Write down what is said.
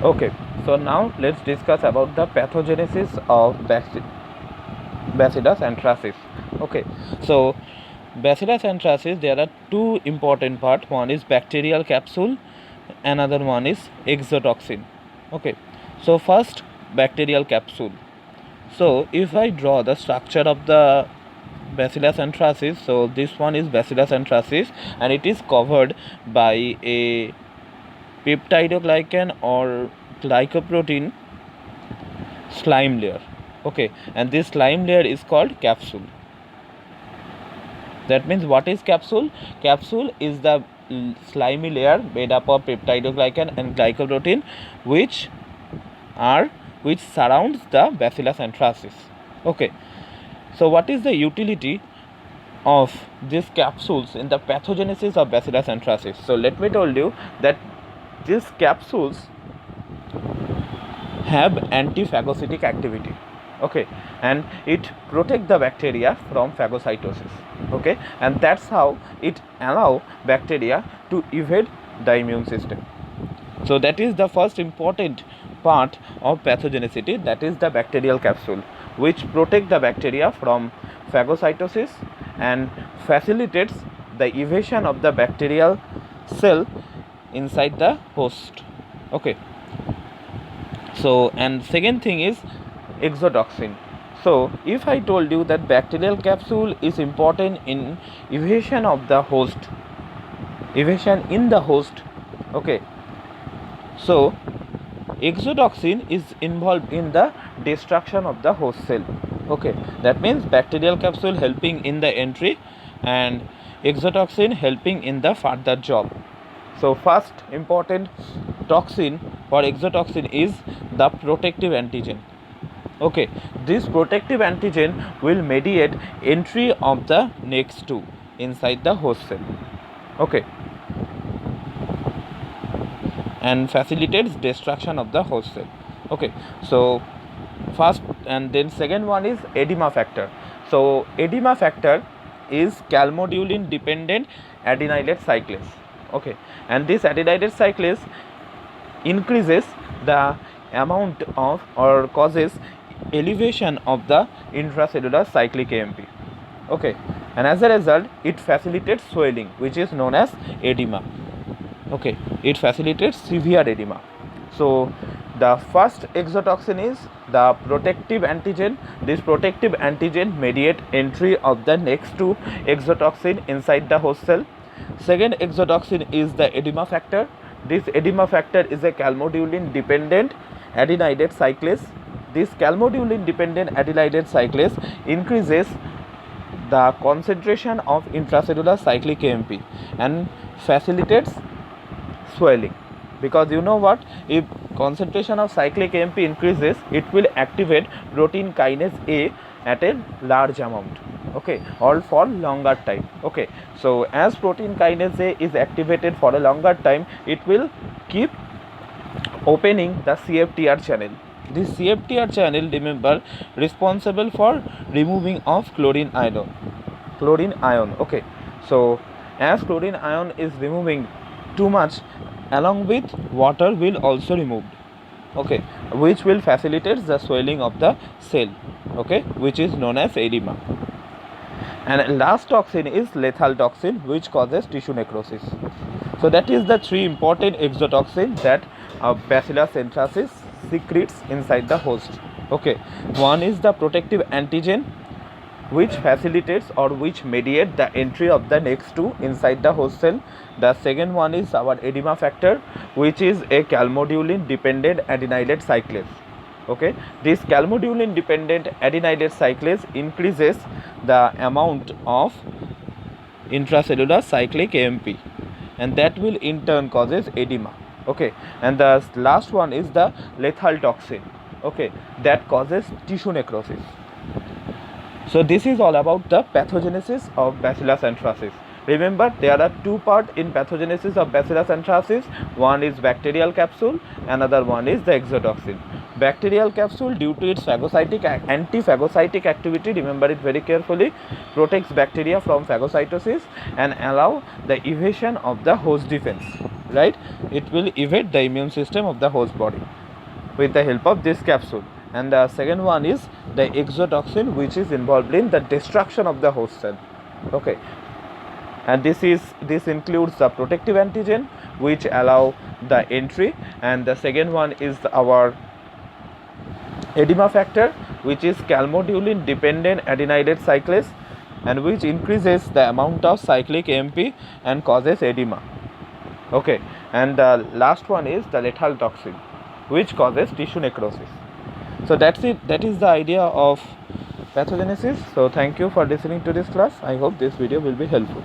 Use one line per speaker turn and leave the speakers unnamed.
Okay, so now let's discuss about the pathogenesis of Bacillus anthracis. Okay, so Bacillus anthracis, there are two important parts. One is bacterial capsule, another one is exotoxin. Okay, so first bacterial capsule. So if I draw the structure of the Bacillus anthracis, so this one is Bacillus anthracis and it is covered by a peptidoglycan or glycoprotein slime layer. Okay, and this slime layer is called capsule. That means what is capsule? Capsule is the slimy layer made up of peptidoglycan and glycoprotein which surrounds the Bacillus anthracis. Okay, so what is the utility of these capsules in the pathogenesis of Bacillus anthracis? So let me tell you that these capsules have anti-phagocytic activity. Okay, and it protect the bacteria from phagocytosis. Okay, and that's how it allow bacteria to evade the immune system. So that is the first important part of pathogenicity, that is the bacterial capsule, which protect the bacteria from phagocytosis and facilitates the evasion of the bacterial cell inside the host. Okay, so and second thing is exotoxin. So if I told you that bacterial capsule is important in evasion of the host, evasion in the host, okay, so exotoxin is involved in the destruction of the host cell. Okay, that means bacterial capsule helping in the entry and exotoxin helping in the further job. So first important toxin for exotoxin is the protective antigen. Okay, this protective antigen will mediate entry of the next two inside the host cell. Okay, and facilitates destruction of the host cell. Okay, so first and then second one is edema factor. So edema factor is calmodulin dependent adenylate cyclase. Okay, and this adenylate cyclase increases the amount of or causes elevation of the intracellular cyclic AMP. Okay, and as a result it facilitates swelling, which is known as edema. Okay, it facilitates severe edema. So the first exotoxin is the protective antigen. This protective antigen mediate entry of the next two exotoxin inside the host cell. Second exotoxin is the edema factor. This edema factor is a calmodulin dependent adenylate cyclase. This calmodulin dependent adenylate cyclase increases the concentration of intracellular cyclic AMP and facilitates swelling, because you know what, if concentration of cyclic AMP increases, it will activate protein kinase A at a large amount, okay, or for longer time. Okay, so as protein kinase A is activated for a longer time, it will keep opening the CFTR channel. This CFTR channel, remember, responsible for removing of chlorine ion. Okay, so as chlorine ion is removing too much, along with water will also removed. Okay, which will facilitate the swelling of the cell. Okay, which is known as edema. And last toxin is lethal toxin, which causes tissue necrosis. So that is the three important exotoxin that Bacillus anthracis secretes inside the host. Okay, one is the protective antigen, which facilitates or which mediate the entry of the next two inside the host cell. The second one is our edema factor, which is a calmodulin dependent adenylate cyclase. Okay, this calmodulin dependent adenylate cyclase increases the amount of intracellular cyclic AMP, and that will in turn causes edema. Okay, and the last one is the lethal toxin, okay, that causes tissue necrosis. So this is all about the pathogenesis of Bacillus anthracis. Remember, there are two parts in pathogenesis of Bacillus anthracis. One is bacterial capsule, another one is the exotoxin. Bacterial capsule, due to its anti-phagocytic activity, remember it very carefully, protects bacteria from phagocytosis and allow the evasion of the host defense, right? It will evade the immune system of the host body with the help of this capsule. And the second one is the exotoxin, which is involved in the destruction of the host cell. Okay, and this includes the protective antigen which allow the entry, and the second one is our edema factor, which is calmodulin dependent adenylate cyclase, and which increases the amount of cyclic AMP and causes edema. Okay, and the last one is the lethal toxin, which causes tissue necrosis. So that's it. That is the idea of pathogenesis. So thank you for listening to this class. I hope this video will be helpful.